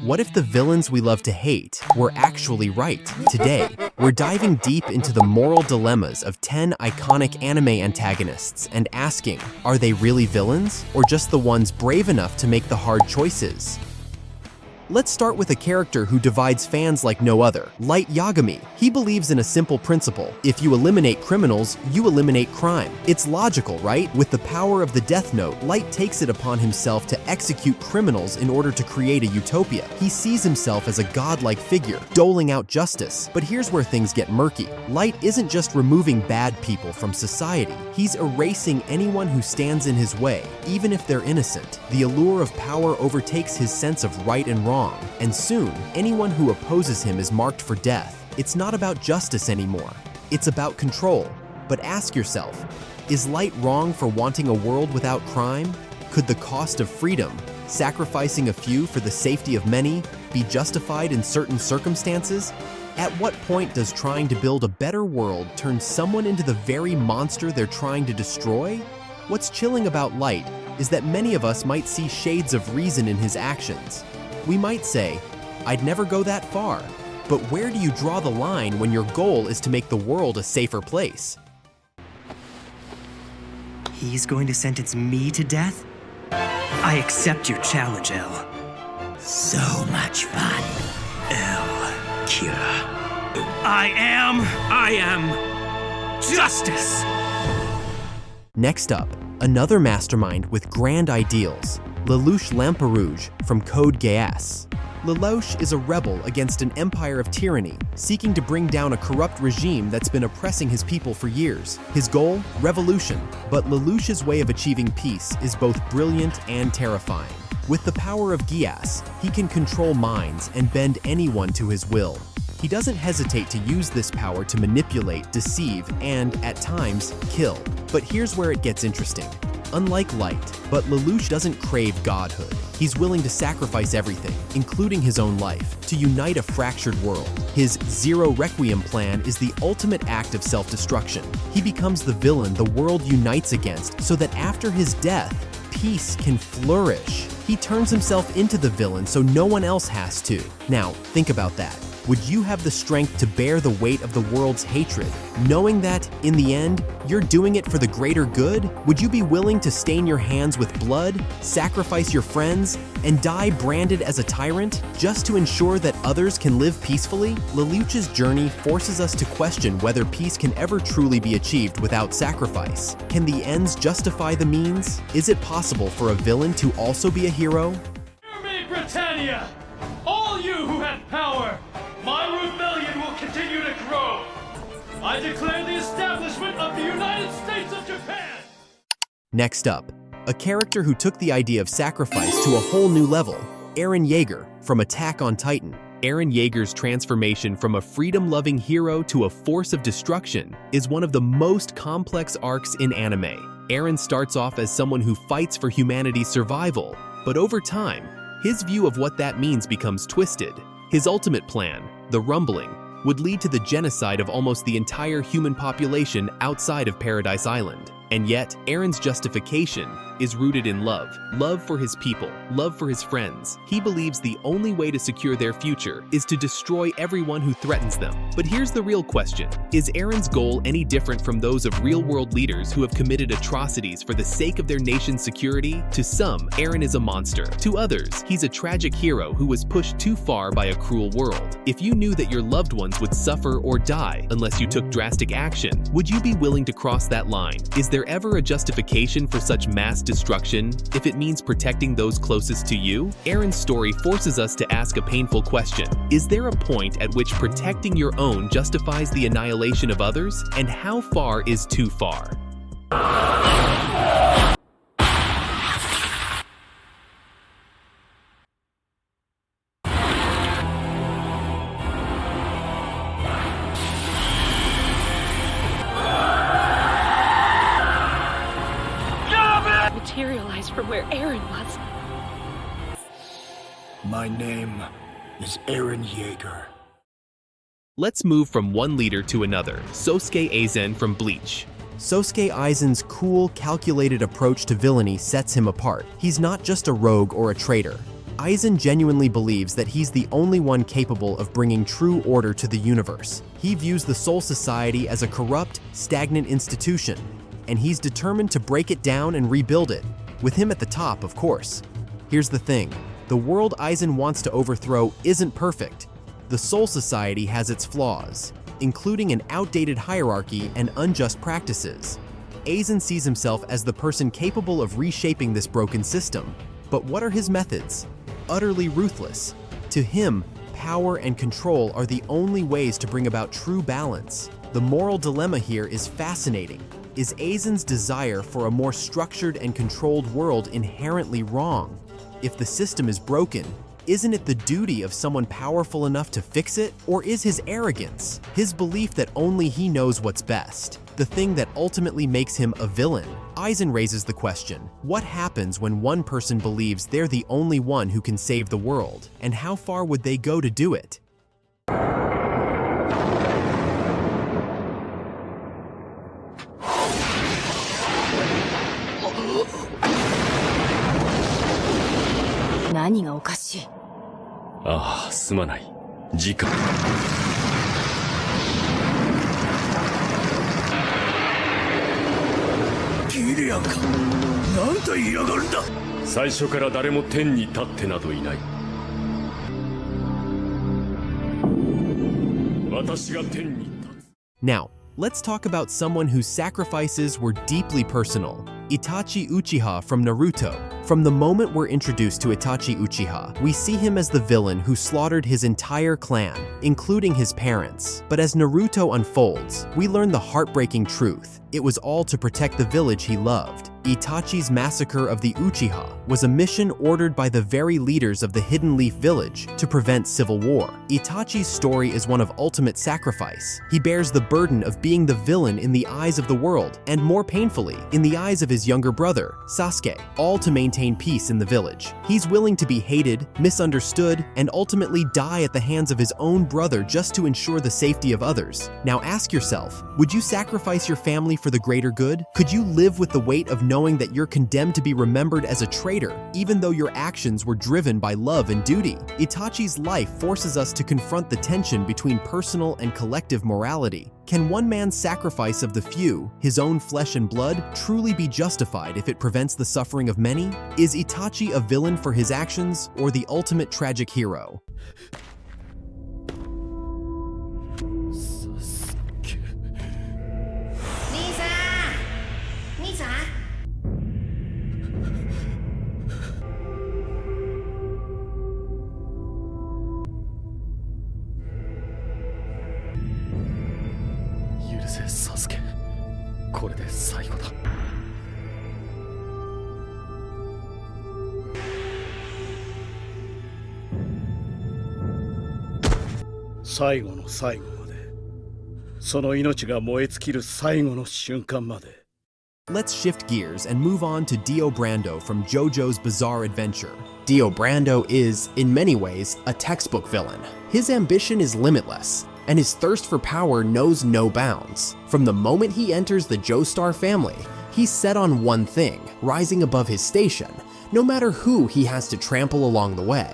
What if the villains we love to hate were actually right? Today, we're diving deep into the moral dilemmas of 10 iconic anime antagonists and asking, are they really villains or just the ones brave enough to make the hard choices? Let's start with a character who divides fans like no other, Light Yagami. He believes in a simple principle: if you eliminate criminals, you eliminate crime. It's logical, right? With the power of the Death Note, Light takes it upon himself to execute criminals in order to create a utopia. He sees himself as a godlike figure, doling out justice. But here's where things get murky. Light isn't just removing bad people from society. He's erasing anyone who stands in his way, even if they're innocent. The allure of power overtakes his sense of right and wrong, and soon, anyone who opposes him is marked for death. It's not about justice anymore. It's about control. But ask yourself, is Light wrong for wanting a world without crime? Could the cost of freedom, sacrificing a few for the safety of many, be justified in certain circumstances? At what point does trying to build a better world turn someone into the very monster they're trying to destroy? What's chilling about Light is that many of us might see shades of reason in his actions. We might say, I'd never go that far. But where do you draw the line when your goal is to make the world a safer place? He's going to sentence me to death? I accept your challenge, L. So much fun. L. Kira. I am justice! Next up, another mastermind with grand ideals, Lelouch Lamperouge from Code Geass. Lelouch is a rebel against an empire of tyranny, seeking to bring down a corrupt regime that's been oppressing his people for years. His goal? Revolution. But Lelouch's way of achieving peace is both brilliant and terrifying. With the power of Geass, he can control minds and bend anyone to his will. He doesn't hesitate to use this power to manipulate, deceive, and, at times, kill. But here's where it gets interesting. Unlike Light, but Lelouch doesn't crave godhood. He's willing to sacrifice everything, including his own life, to unite a fractured world. His Zero Requiem plan is the ultimate act of self-destruction. He becomes the villain the world unites against so that after his death, peace can flourish. He turns himself into the villain so no one else has to. Now, think about that. Would you have the strength to bear the weight of the world's hatred, knowing that, in the end, you're doing it for the greater good? Would you be willing to stain your hands with blood, sacrifice your friends, and die branded as a tyrant, just to ensure that others can live peacefully? Lelouch's journey forces us to question whether peace can ever truly be achieved without sacrifice. Can the ends justify the means? Is it possible for a villain to also be a hero? Hear me, Britannia! All you who have power! My rebellion will continue to grow! I declare the establishment of the United States of Japan! Next up, a character who took the idea of sacrifice to a whole new level, Eren Yeager from Attack on Titan. Eren Yeager's transformation from a freedom-loving hero to a force of destruction is one of the most complex arcs in anime. Eren starts off as someone who fights for humanity's survival, but over time, his view of what that means becomes twisted. His ultimate plan, the Rumbling, would lead to the genocide of almost the entire human population outside of Paradise Island. And yet, Eren's justification is rooted in love. Love for his people, love for his friends. He believes the only way to secure their future is to destroy everyone who threatens them. But here's the real question. Is Eren's goal any different from those of real-world leaders who have committed atrocities for the sake of their nation's security? To some, Eren is a monster. To others, he's a tragic hero who was pushed too far by a cruel world. If you knew that your loved ones would suffer or die unless you took drastic action, would you be willing to cross that line? Is there ever a justification for such mass destruction if it means protecting those closest to you? Eren's story forces us to ask a painful question. Is there a point at which protecting your own justifies the annihilation of others? And how far is too far? Materialized from where Eren was. My name is Eren Yeager. Let's move from one leader to another, Sosuke Aizen from Bleach. Sosuke Aizen's cool, calculated approach to villainy sets him apart. He's not just a rogue or a traitor. Aizen genuinely believes that he's the only one capable of bringing true order to the universe. He views the Soul Society as a corrupt, stagnant institution, and he's determined to break it down and rebuild it, with him at the top, of course. Here's the thing. The world Aizen wants to overthrow isn't perfect. The Soul Society has its flaws, including an outdated hierarchy and unjust practices. Aizen sees himself as the person capable of reshaping this broken system. But what are his methods? Utterly ruthless. To him, power and control are the only ways to bring about true balance. The moral dilemma here is fascinating. Is Aizen's desire for a more structured and controlled world inherently wrong? If the system is broken, isn't it the duty of someone powerful enough to fix it? Or is his arrogance, his belief that only he knows what's best, the thing that ultimately makes him a villain? Aizen raises the question, what happens when one person believes they're the only one who can save the world? And how far would they go to do it? What is wrong? ああ、すまない。時間。ギリアンか。なんと言いやがるんだ。最初から誰も天に立ってなどいない。私が天に立つ。Now, let's talk about someone whose sacrifices were deeply personal. Itachi Uchiha from Naruto. From the moment we're introduced to Itachi Uchiha, we see him as the villain who slaughtered his entire clan, including his parents. But as Naruto unfolds, we learn the heartbreaking truth. It was all to protect the village he loved. Itachi's massacre of the Uchiha was a mission ordered by the very leaders of the Hidden Leaf Village to prevent civil war. Itachi's story is one of ultimate sacrifice. He bears the burden of being the villain in the eyes of the world, and more painfully, in the eyes of his younger brother, Sasuke, all to maintain peace in the village. He's willing to be hated, misunderstood, and ultimately die at the hands of his own brother just to ensure the safety of others. Now ask yourself, would you sacrifice your family for the greater good? Could you live with the weight of knowing that you're condemned to be remembered as a traitor, even though your actions were driven by love and duty? Itachi's life forces us to confront the tension between personal and collective morality. Can one man's sacrifice of the few, his own flesh and blood, truly be justified if it prevents the suffering of many? Is Itachi a villain for his actions, or the ultimate tragic hero? 許せ、サスケ。これで最後だ。最後の最後まで、その命が燃え尽きる最後の瞬間まで。Let's shift gears and move on to Dio Brando from JoJo's Bizarre Adventure. Dio Brando is, in many ways, a textbook villain. His ambition is limitless, and his thirst for power knows no bounds. From the moment he enters the Joestar family, he's set on one thing, rising above his station, no matter who he has to trample along the way.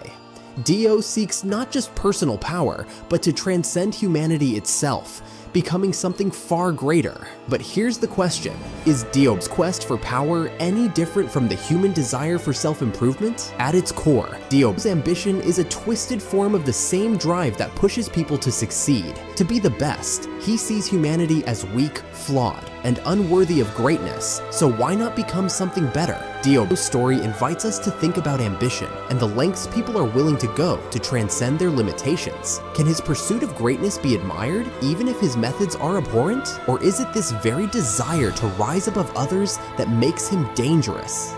Dio seeks not just personal power, but to transcend humanity itself, becoming something far greater. But here's the question, is Dio's quest for power any different from the human desire for self-improvement? At its core, Dio's ambition is a twisted form of the same drive that pushes people to succeed, to be the best. He sees humanity as weak, flawed, and unworthy of greatness, so why not become something better? Dio's story invites us to think about ambition and the lengths people are willing to go to transcend their limitations. Can his pursuit of greatness be admired, even if his methods are abhorrent? Or is it this very desire to rise above others that makes him dangerous?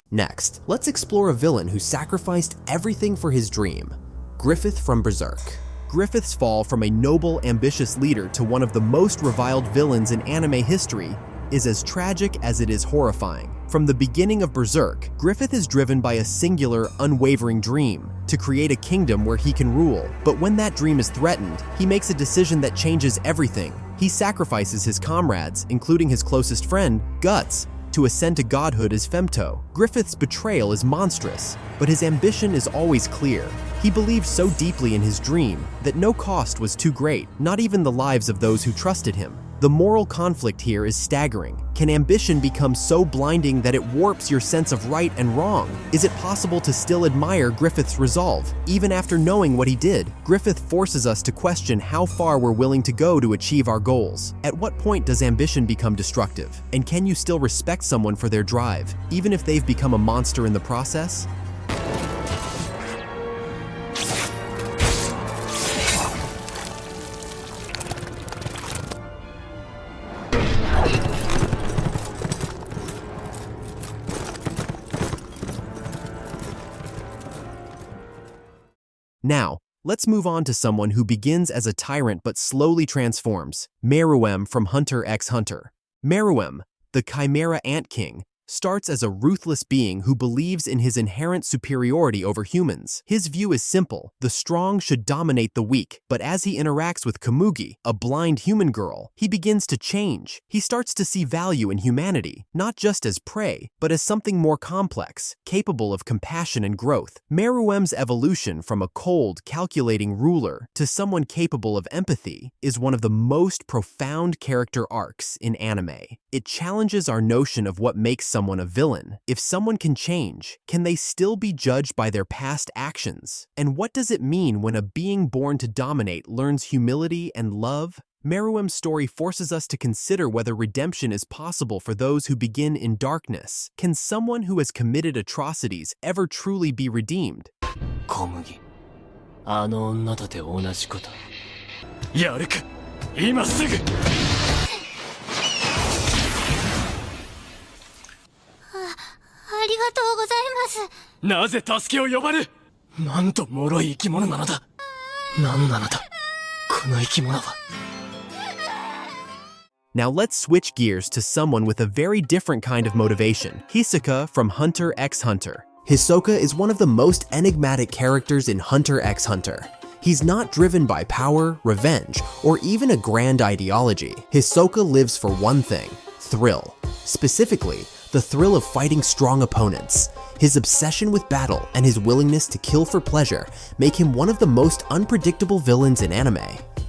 Next, let's explore a villain who sacrificed everything for his dream, Griffith from Berserk. Griffith's fall from a noble, ambitious leader to one of the most reviled villains in anime history is as tragic as it is horrifying. From the beginning of Berserk, Griffith is driven by a singular, unwavering dream to create a kingdom where he can rule. But when that dream is threatened, he makes a decision that changes everything. He sacrifices his comrades, including his closest friend, Guts, to ascend to godhood as Femto. Griffith's betrayal is monstrous, but his ambition is always clear. He believed so deeply in his dream that no cost was too great, not even the lives of those who trusted him. The moral conflict here is staggering. Can ambition become so blinding that it warps your sense of right and wrong? Is it possible to still admire Griffith's resolve? Even after knowing what he did, Griffith forces us to question how far we're willing to go to achieve our goals. At what point does ambition become destructive? And can you still respect someone for their drive, even if they've become a monster in the process? Now, let's move on to someone who begins as a tyrant but slowly transforms. Meruem from Hunter x Hunter. Meruem, the Chimera Ant King, starts as a ruthless being who believes in his inherent superiority over humans. His view is simple: the strong should dominate the weak. But as he interacts with Komugi, a blind human girl, he begins to change. He starts to see value in humanity, not just as prey, but as something more complex, capable of compassion and growth. Meruem's evolution from a cold, calculating ruler to someone capable of empathy is one of the most profound character arcs in anime. It challenges our notion of what makes someone a villain. If someone can change, can they still be judged by their past actions? And what does it mean when a being born to dominate learns humility and love? Meruem's story forces us to consider whether redemption is possible for those who begin in darkness. Can someone who has committed atrocities ever truly be redeemed? 小麦あの女とて同じことやるか今すぐありがとうございます。なぜ助けを呼ばぬなんと脆い生き物なのだ何なのだこの生き物は Now let's switch gears to someone with a very different kind of motivation. Hisoka from Hunter x Hunter. Hisoka is one of the most enigmatic characters in Hunter x Hunter. He's not driven by power, revenge, or even a grand ideology. Hisoka lives for one thing: thrill. Specifically, the thrill of fighting strong opponents. His obsession with battle and his willingness to kill for pleasure make him one of the most unpredictable villains in anime.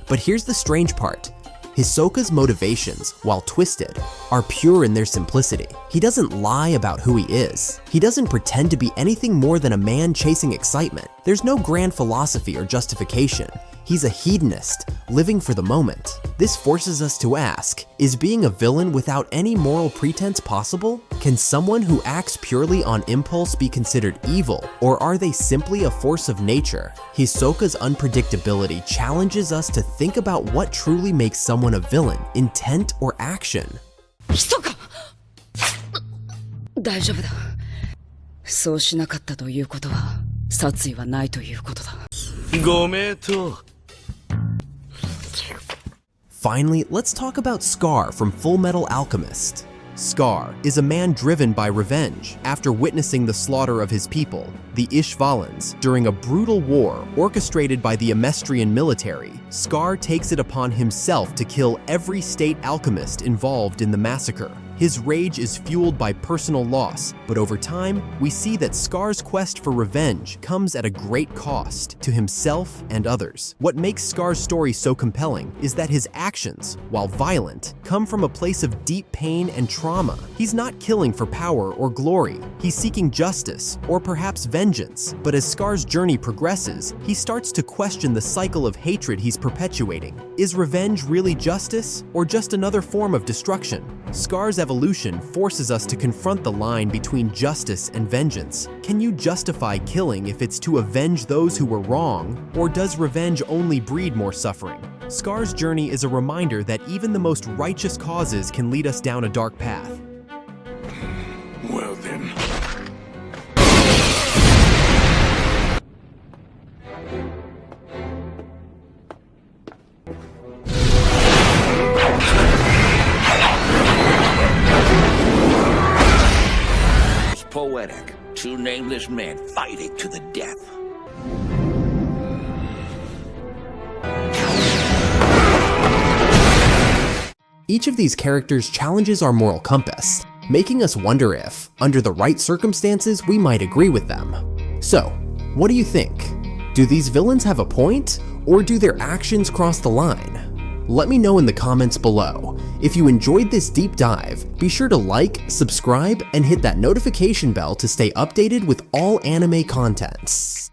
But here's the strange part. Hisoka's motivations, while twisted, are pure in their simplicity. He doesn't lie about who he is. He doesn't pretend to be anything more than a man chasing excitement. There's no grand philosophy or justification. He's a hedonist, living for the moment. This forces us to ask, is being a villain without any moral pretense possible? Can someone who acts purely on impulse be considered evil, or are they simply a force of nature? Hisoka's unpredictability challenges us to think about what truly makes someone a villain, intent or action. ひそか大丈夫だ。そうしなかったということは、殺意はないということだ。ご名答 Finally, let's talk about Scar from Full Metal Alchemist. Scar is a man driven by revenge after witnessing the slaughter of his people, the Ishvalans, during a brutal war orchestrated by the Amestrian military. Scar takes it upon himself to kill every state alchemist involved in the massacre. His rage is fueled by personal loss, but over time, we see that Scar's quest for revenge comes at a great cost to himself and others. What makes Scar's story so compelling is that his actions, while violent, come from a place of deep pain and trauma. He's not killing for power or glory. He's seeking justice, or perhaps vengeance. But as Scar's journey progresses, he starts to question the cycle of hatred he's perpetuating. Is revenge really justice, or just another form of destruction? Scar's evolution forces us to confront the line between justice and vengeance. Can you justify killing if it's to avenge those who were wrong, or does revenge only breed more suffering? Scar's journey is a reminder that even the most righteous causes can lead us down a dark path. Well then two nameless men fighting to the death. Each of these characters challenges our moral compass, making us wonder if, under the right circumstances, we might agree with them. So, what do you think? Do these villains have a point, or do their actions cross the line? Let me know in the comments below. If you enjoyed this deep dive, be sure to like, subscribe, and hit that notification bell to stay updated with all anime contents.